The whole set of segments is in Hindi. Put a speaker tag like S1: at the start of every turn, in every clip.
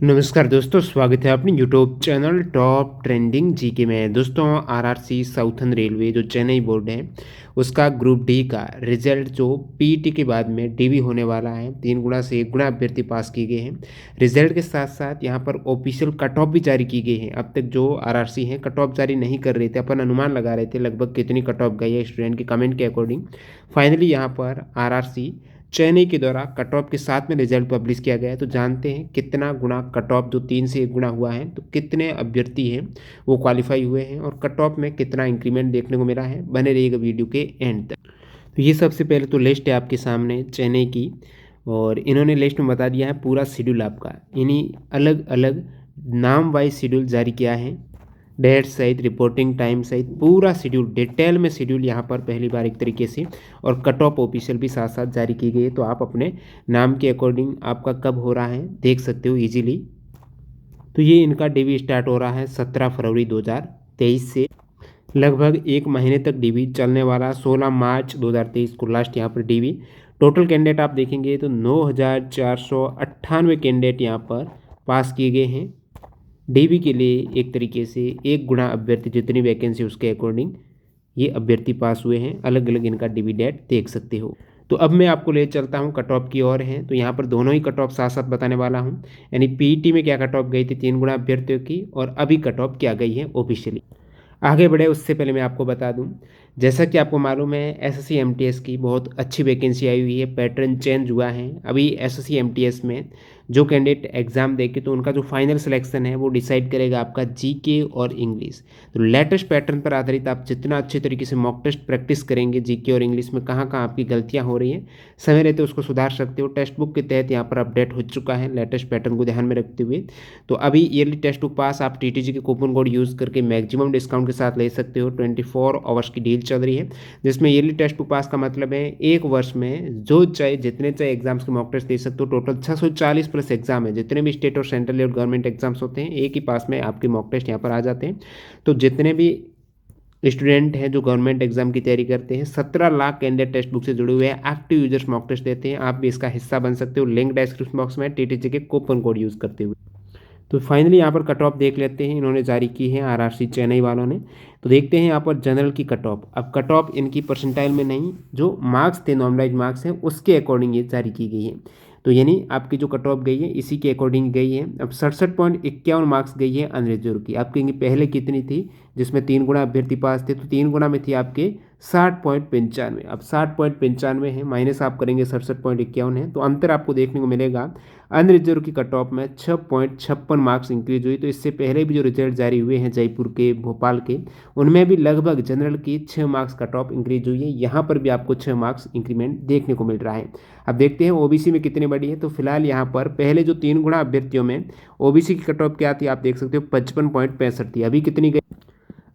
S1: नमस्कार दोस्तों, स्वागत है अपने YouTube channel top trending GK में। दोस्तों, आरआरसी साउथर्न रेलवे जो चेन्नई बोर्ड है उसका ग्रुप डी का रिजल्ट जो पीईटी के बाद में डीवी होने वाला है, 3 गुना से 1 गुना अभ्यर्थी पास किए गए हैं। रिजल्ट के साथ साथ यहाँ पर ऑफिशियल कट ऑफ भी जारी की गई है। अब तक जो आरआरसी हैं कट ऑफ जारी नहीं कर रहे थे, अपन अनुमान लगा रहे थे लगभग कितनी कट ऑफ गई है स्टूडेंट के कमेंट के अकॉर्डिंग। फाइनली यहाँ पर आरआरसी चेन्नई के द्वारा कट ऑफ के साथ में रिजल्ट पब्लिश किया गया है। तो जानते हैं कितना गुना कट ऑफ जो 3 से 1 गुना हुआ है, तो कितने अभ्यर्थी हैं वो क्वालिफाई हुए हैं और कट ऑफ में कितना इंक्रीमेंट देखने को मिला है। बने रहिएगा वीडियो के एंड तक। तो ये सबसे पहले तो लिस्ट है आपके सामने चेन्नई की, और इन्होंने लिस्ट में बता दिया है पूरा शेड्यूल आपका, यानी अलग अलग नाम वाइज शेड्यूल जारी किया है। डेट सहित, रिपोर्टिंग टाइम सहित पूरा शेड्यूल, डिटेल में शेड्यूल यहाँ पर पहली बार एक तरीके से, और कट ऑफ ऑफिशियल भी साथ साथ जारी की गई है। तो आप अपने नाम के अकॉर्डिंग आपका कब हो रहा है देख सकते हो इजीली। तो ये इनका डीवी स्टार्ट हो रहा है 17 फरवरी 2023 से, लगभग 1 महीने तक डीवी चलने वाला। 16 मार्च 2023 को लास्ट यहाँ पर डीवी। टोटल कैंडिडेट आप देखेंगे तो 9,498 कैंडिडेट यहाँ पर पास किए गए हैं। डीवी के लिए एक तरीके से 1 गुना अभ्यर्थी, जितनी वैकेंसी उसके अकॉर्डिंग ये अभ्यर्थी पास हुए हैं। अलग अलग इनका डीवी डेट देख सकते हो। तो अब मैं आपको ले चलता हूँ कट ऑफ की ओर है। तो यहाँ पर दोनों ही कट ऑफ साथ साथ बताने वाला हूँ, यानी पीईटी में क्या कट ऑफ गई थी 3 गुना अभ्यर्थियों की, और अभी कट ऑफ क्या गई है ऑफिशियली। आगे बढ़े उससे पहले मैं आपको बता दूं, जैसा कि आपको मालूम है एसएससी एमटीएस की बहुत अच्छी वैकेंसी आई हुई है, पैटर्न चेंज हुआ है। अभी एसएससी एमटीएस में जो कैंडिडेट एग्जाम देके तो उनका जो फाइनल सिलेक्शन है वो डिसाइड करेगा आपका जीके और इंग्लिश। तो लेटेस्ट पैटर्न पर आधारित आप जितना अच्छे तरीके से मॉक टेस्ट प्रैक्टिस करेंगे जीके और इंग्लिश में, कहाँ कहाँ आपकी गलतियाँ हो रही हैं, समय रहते उसको सुधार सकते हो। टेक्स्ट बुक के तहत यहाँ पर अपडेट हो चुका है लेटेस्ट पैटर्न को ध्यान में रखते हुए। तो अभी ईयरली टेस्ट बुक पास आप टीटीजी के कूपन कोड यूज़ करके मैक्सिमम डिस्काउंट के साथ ले सकते हो। 24 आवर्स की डील चल रही है, जिसमें ईयरली टेस्ट बुक पास का मतलब है 1 वर्ष में जो चाहे जितने चाहे एग्जाम्स के मॉक टेस्ट दे सकते हो। टोटल 640 प्लस एग्जाम है, जितने भी स्टेट और सेंट्रल लेवल गवर्नमेंट एग्जाम्स होते हैं एक ही पास में आपके मॉक टेस्ट यहाँ पर आ जाते हैं। तो जितने भी स्टूडेंट हैं जो गवर्नमेंट एग्जाम की तैयारी करते हैं, 17 लाख कैंडिडेट टेक्स्ट बुक से जुड़े हुए हैं, एक्टिव यूजर्स मॉक टेस्ट देते हैं। आप भी इसका हिस्सा बन सकते हो, लिंक डिस्क्रिप्शन बॉक्स में टीटीजी के कूपन कोड यूज़ करते हुए। तो फाइनली यहाँ पर कट ऑफ देख लेते हैं, इन्होंने जारी की है आरआरसी चेन्नई वालों ने। तो देखते हैं यहाँ पर जनरल की कट ऑफ। अब कट ऑफ इनकी परसेंटाइल में नहीं, जो मार्क्स थे नॉर्मलाइज मार्क्स हैं उसके अकॉर्डिंग ये जारी की गई है। तो यानी आपकी जो कट ऑफ गई है इसी के अकॉर्डिंग गई है। अब 67.51 मार्क्स गई है अनरिजर्व की। आप कहेंगे पहले कितनी थी, जिसमें 3 गुना अभ्यर्थी पास थे, तो 3 गुना में थी आपके 60.95। अब 60.95 है, माइनस आप करेंगे 67.51 है, तो अंतर आपको देखने को मिलेगा। अनरिजर्व की कट ऑफ में 6.56 मार्क्स इंक्रीज हुई। तो इससे पहले भी जो रिजल्ट जारी हुए हैं जयपुर के, भोपाल के, उनमें भी लगभग जनरल की 6 मार्क्स कट ऑफ इंक्रीज हुई है। यहाँ पर भी आपको 6 मार्क्स इंक्रीमेंट देखने को मिल रहा है। अब देखते हैं ओबीसी में कितनी बड़ी है। तो फिलहाल यहाँ पर पहले जो 3 गुना अभ्यर्थियों में ओबीसी की कट ऑफ क्या थी आप देख सकते हो, 55.65 थी। अभी कितनी गई,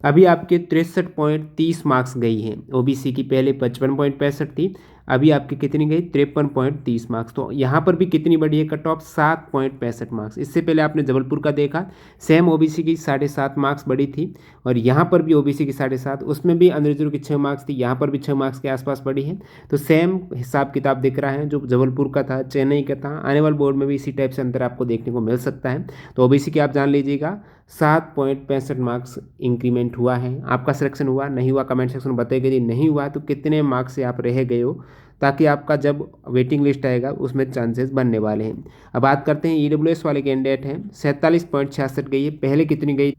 S1: अभी आपके 63.30 मार्क्स गई है ओबीसी की। पहले 55.65 थी, अभी आपकी कितनी गई 53.30 मार्क्स। तो यहाँ पर भी कितनी बड़ी है कट ऑफ, 7.65 मार्क्स। इससे पहले आपने जबलपुर का देखा, सेम ओबीसी की 7.5 मार्क्स बड़ी थी, और यहाँ पर भी ओबीसी की 7.5, उसमें भी अनरिजर्व की 6 मार्क्स थी, यहाँ पर भी 6 मार्क्स के आसपास बड़ी है। तो सेम हिसाब किताब दिख रहा है, जो जबलपुर का था चेन्नई का था। आने वाले बोर्ड में भी इसी टाइप से अंतर आपको देखने को मिल सकता है। तो ओबीसी की आप जान लीजिएगा 7.65 मार्क्स इंक्रीमेंट हुआ है। आपका सिलेक्शन हुआ नहीं हुआ कमेंट सेक्शन में बताइएगा। यदि नहीं हुआ तो कितने मार्क्स से आप रह गए हो, ताकि आपका जब वेटिंग लिस्ट आएगा उसमें चांसेस बनने वाले हैं। अब बात करते हैं ईडब्ल्यूएस वाले कैंडिडेट हैं, 47.66 गई है। पहले कितनी गई,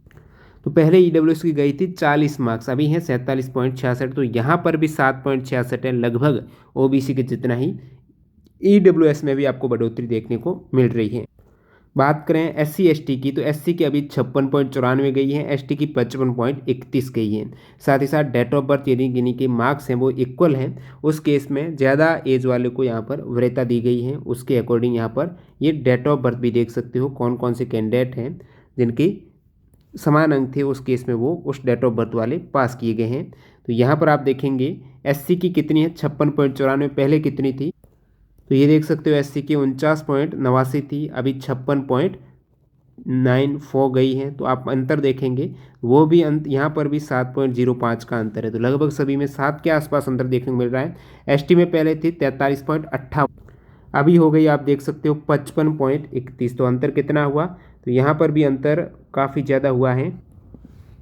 S1: तो पहले ईडब्ल्यूएस की गई थी 40 मार्क्स, अभी है 47.66। तो यहाँ पर भी 7.66 है, लगभग ओबीसी के जितना ही ईडब्ल्यूएस में भी आपको बढ़ोतरी देखने को मिल रही है। बात करें एससी एसटी की, तो एससी की अभी 56.94 गई है, एसटी की 55.31 गई है। साथ ही साथ डेट ऑफ बर्थ यदि गिनी के मार्क्स हैं वो इक्वल हैं, उस केस में ज़्यादा एज वाले को यहाँ पर वरीयता दी गई है। उसके अकॉर्डिंग यहाँ पर ये डेट ऑफ बर्थ भी देख सकते हो, कौन कौन से कैंडिडेट हैं जिनकी समान अंक थे, उस केस में वो उस डेट ऑफ बर्थ वाले पास किए गए हैं। तो यहाँ पर आप देखेंगे एससी की कितनी है 56.94, पहले कितनी थी, तो ये देख सकते हो एससी की 49.89 थी, अभी 56.94 गई है। तो आप अंतर देखेंगे, वो भी यहाँ पर भी 7.05 का अंतर है। तो लगभग सभी में 7 के आसपास अंतर देखने को मिल रहा है। एसटी में पहले थी 43.58, अभी हो गई आप देख सकते हो 55.31। तो अंतर कितना हुआ, तो यहाँ पर भी अंतर काफ़ी ज़्यादा हुआ है,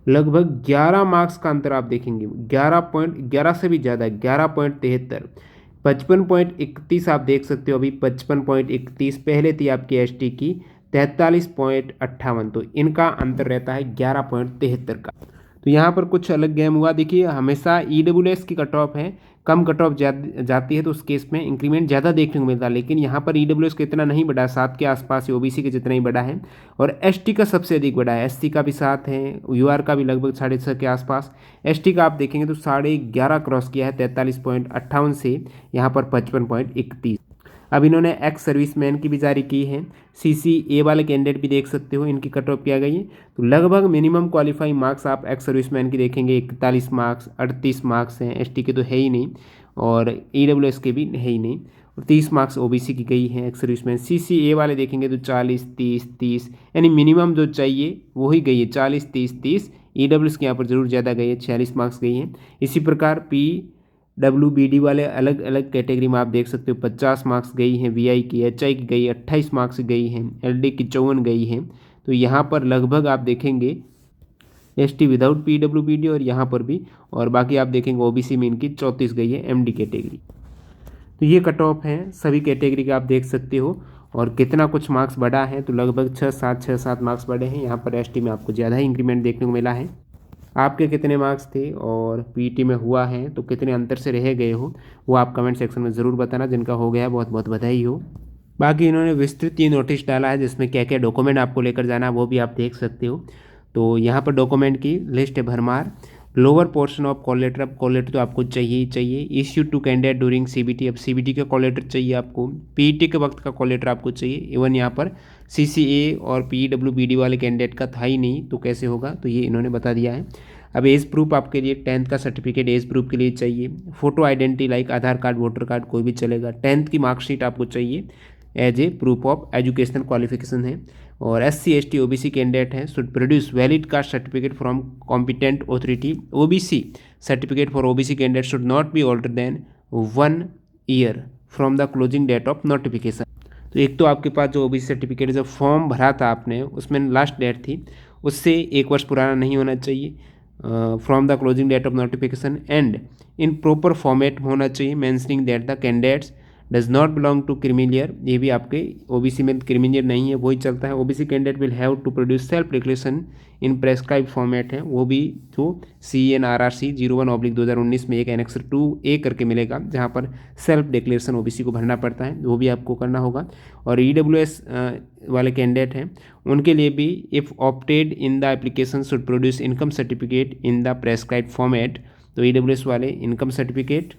S1: लगभग 11 मार्क्स का अंतर आप देखेंगे, 11 से भी ज़्यादा 11.73। 55.31 आप देख सकते हो, अभी 55.31 पहले थी आपकी एसटी की 43.58। तो इनका अंतर रहता है 11.73 का। तो यहाँ पर कुछ अलग गेम हुआ, देखिए हमेशा ईडब्ल्यूएस की कट ऑफ है, कम कट ऑफ जाती है तो उस केस में इंक्रीमेंट ज़्यादा देखने को मिलता है, लेकिन यहाँ पर ईडब्ल्यूएस का इतना नहीं बढ़ा, 7 के आसपास, ओबीसी के जितना ही बढ़ा है, और एसटी का सबसे अधिक बढ़ा है, एससी का भी 7 है, यूआर का भी लगभग 6.5 के आसपास, एसटी का आप देखेंगे तो 11.5 क्रॉस किया है 43.58 से यहाँ पर 55.31। अब इन्होंने एक्स सर्विसमैन की भी जारी की है, सीसीए वाले कैंडिडेट भी देख सकते हो, इनकी कट ऑफ किया गई है। तो लगभग मिनिमम क्वालिफाइंग मार्क्स आप एक्स सर्विसमैन की देखेंगे 41 मार्क्स, 38 मार्क्स हैं, एसटी के तो है ही नहीं, और ईडब्ल्यूएस के भी है ही नहीं, और 30 मार्क्स ओबीसी की गई है एक्स सर्विसमैन। सीसीए वाले देखेंगे तो 40, 30, 30, यानी मिनिमम जो चाहिए वही गई है, 40, 30, 30। ईडब्ल्यूएस के यहाँ पर जरूर ज़्यादा गई है, 46 मार्क्स गई हैं। इसी प्रकार PWBD वाले अलग अलग कैटेगरी में आप देख सकते हो 50 मार्क्स गई हैं, VI की, HI की गई 28 मार्क्स गई हैं, LD की 54 गई हैं। तो यहाँ पर लगभग आप देखेंगे ST विदाउट PWBD और यहाँ पर भी, और बाकी आप देखेंगे OBC में इनकी 34 गई है MD कैटेगरी। तो ये कट ऑफ हैं सभी कैटेगरी के, आप देख सकते हो, और कितना कुछ मार्क्स बढ़ा है, तो लगभग 6-7 मार्क्स बढ़े हैं। यहाँ पर ST में आपको ज़्यादा ही इंक्रीमेंट देखने को मिला है। आपके कितने मार्क्स थे और पीटी में हुआ है तो कितने अंतर से रह गए हो, वो आप कमेंट सेक्शन में ज़रूर बताना। जिनका हो गया बहुत बहुत बधाई हो। बाकी इन्होंने विस्तृत ये नोटिस डाला है जिसमें क्या क्या डॉक्यूमेंट आपको लेकर जाना है वो भी आप देख सकते हो। तो यहाँ पर डॉक्यूमेंट की लिस्ट है भरमार। Lower portion of call letter, अब कॉल लेटर तो आपको चाहिए ही चाहिए। Issue to candidate during CBT, अब सीबीटी का कॉल लेटर चाहिए आपको, पीटी के वक्त का कॉल लेटर आपको चाहिए। इवन यहाँ पर सीसीए और पीडब्ल्यूबीडी वाले कैंडिडेट का था ही नहीं तो कैसे होगा, तो ये इन्होंने बता दिया है। अब एज प्रूफ आपके लिए 10th का सर्टिफिकेट एज प्रूफ के लिए चाहिए। Photo identity like Aadhaar card, voter card कोई भी चलेगा। 10th की मार्कशीट आपको चाहिए as a proof of educational qualification है। और SC ST OBC कैंडिडेट हैं should produce valid caste certificate from competent authority. OBC certificate for OBC candidate should not be older than 1 year from the closing date of notification. तो एक तो आपके पास जो OBC सर्टिफिकेट जो फॉर्म भरा था आपने उसमें लास्ट डेट थी, उससे 1 वर्ष पुराना नहीं होना चाहिए, from the closing date of notification, and in proper format होना चाहिए, mentioning that the candidates does not belong to creamy layer. ये भी आपके OBC में क्रिमिलियर नहीं है, वही चलता है। OBC candidate will have to produce self declaration in prescribe format है, वो भी जो CNRRC 01/2019 में एक एनेक्सर 2A करके मिलेगा जहाँ पर सेल्फ डिक्लेरेशन OBC को भरना पड़ता है, वो भी आपको करना होगा। और EWS वाले कैंडिडेट हैं उनके लिए भी if opted in the application should produce income certificate in the prescribe format. तो EWS वाले इनकम सर्टिफिकेट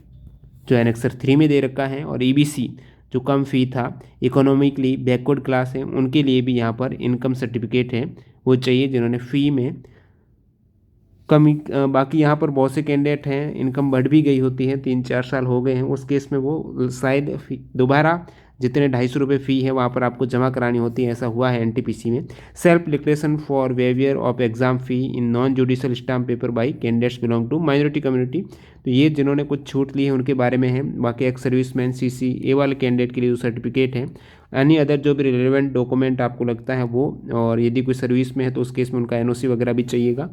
S1: जो एनेक्सर 3 में दे रखा है, और EBC जो कम फ़ी था, इकोनॉमिकली बैकवर्ड क्लास है, उनके लिए भी यहाँ पर इनकम सर्टिफिकेट है वो चाहिए जिन्होंने फ़ी में कमी। बाकी यहाँ पर बहुत से कैंडिडेट हैं इनकम बढ़ भी गई होती है, 3-4 साल हो गए हैं, उस केस में वो शायद दोबारा जितने 250 रुपये फ़ी है वहाँ पर आपको जमा करानी होती है, ऐसा हुआ है NTPC में। Self declaration for waiver of exam fee in non judicial stamp paper by candidates belong to minority community. तो ये जिन्होंने कुछ छूट ली है उनके बारे में है। बाकी एक्स सर्विसमैन CCA वाले कैंडिडेट के लिए जो सर्टिफिकेट है, एनी अदर जो भी रिलेवेंट डॉक्यूमेंट आपको लगता है वो, और यदि कोई सर्विस में है तो उस केस में उनका NOC वगैरह भी चाहिएगा।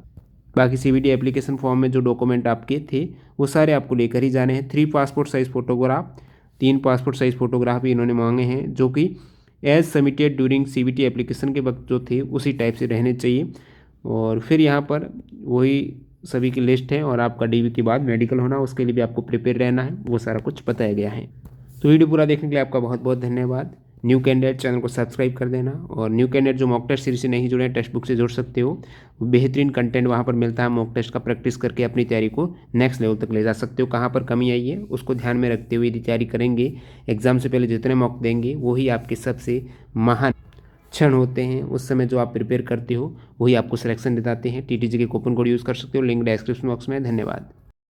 S1: बाकी CBT एप्लीकेशन फॉर्म में जो डॉक्यूमेंट आपके थे वो सारे आपको लेकर ही जाने हैं। 3 passport size photograph, 3 passport size photograph भी इन्होंने मांगे हैं जो कि as submitted during CBT application के वक्त जो थे उसी टाइप से रहने चाहिए। और फिर यहाँ पर वही सभी की लिस्ट है, और आपका DV के बाद मेडिकल होना, उसके लिए भी आपको प्रिपेयर रहना है, वो सारा कुछ बताया गया है। तो वीडियो पूरा देखने के लिए आपका बहुत बहुत धन्यवाद। न्यू कैंडिडेट चैनल को सब्सक्राइब कर देना, और न्यू कैंडिडेट जो मॉक टेस्ट सीरीज से नहीं जुड़े हैं टेक्स्ट बुक से जुड़ सकते हो, बेहतरीन कंटेंट वहाँ पर मिलता है। मॉक टेस्ट का प्रैक्टिस करके अपनी तैयारी को नेक्स्ट लेवल तक ले जा सकते हो। कहाँ पर कमी आई है उसको ध्यान में रखते हुए यदि तैयारी करेंगे, एग्जाम से पहले जितने मॉक देंगे वही आपके सबसे महान क्षण होते हैं। उस समय जो आप प्रिपेयर करते हो वही आपको सिलेक्शन दिलाते हैं। TTG के कूपन कोड यूज़ कर सकते हो, लिंक डिस्क्रिप्शन बॉक्स में। धन्यवाद।